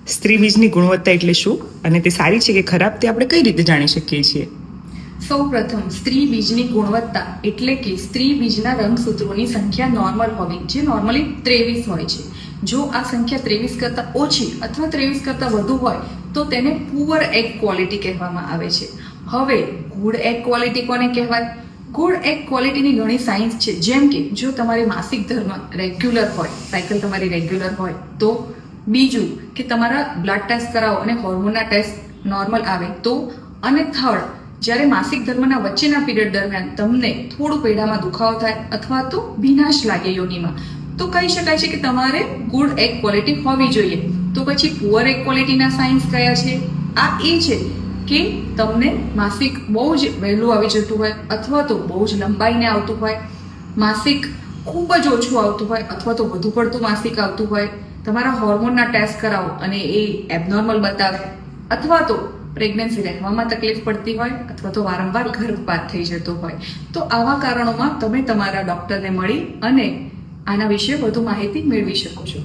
સ્ત્રી બીજની ગુણવત્તા એટલે શું અને તે સારી છે કે ખરાબ તે આપણે કઈ રીતે જાણી શકીએ છીએ? સૌપ્રથમ સ્ત્રી બીજની ગુણવત્તા એટલે કે સ્ત્રી બીજના રંગસૂત્રોની સંખ્યા નોર્મલ હોવી, જે નોર્મલી 23 હોય છે. જો આ સંખ્યા 23 કરતાં ઓછી અથવા 23 કરતાં વધુ હોય તો તેને પુઅર એગ ક્વોલિટી કહેવામાં આવે છે. હવે ગુડ એગ ક્વોલિટી કોને કહેવાય? ગુડ એગ ક્વોલિટીની ઘણી સાઇન્સ છે, જેમ કે જો તમારી માસિક ધર્મ રેગ્યુલર હોય, સાયકલ તમારી રેગ્યુલર હોય તો, બીજું કે તમારા બ્લડ ટેસ્ટ કરાવો અને હોર્મોનના ટેસ્ટ નોર્મલ આવે તો, અને થર્ડ જ્યારે માસિક ધર્મના વચ્ચેના પીરિયડ દરમિયાન તમને થોડું પેડામાં દુખાવો થાય અથવા તો ભીનાશ લાગે યોનિમાં, તો કહી શકાય છે કે તમારે ગુડ એગ ક્વોલિટી હોવી જોઈએ. તો પછી પુઅર એગ ક્વોલિટીના સાઇન્સ કયા છે? આ એ છે કે તમને માસિક બહુ જ વહેલું આવી જતું હોય અથવા તો બહુ જ લંબાઈને આવતું હોય, માસિક ખૂબ જ ઓછું આવતું હોય અથવા તો વધુ પડતું માસિક આવતું હોય, તમારા હોર્મોનના ટેસ્ટ કરાવો અને એ એબનોર્મલ બતાવે, અથવા તો પ્રેગ્નન્સી રહેવામાં તકલીફ પડતી હોય અથવા તો વારંવાર ગર્ભપાત થઈ જતો હોય, તો આવા કારણોમાં તમે તમારા ડૉક્ટરને મળી અને આના વિશે વધુ માહિતી મેળવી શકો છો.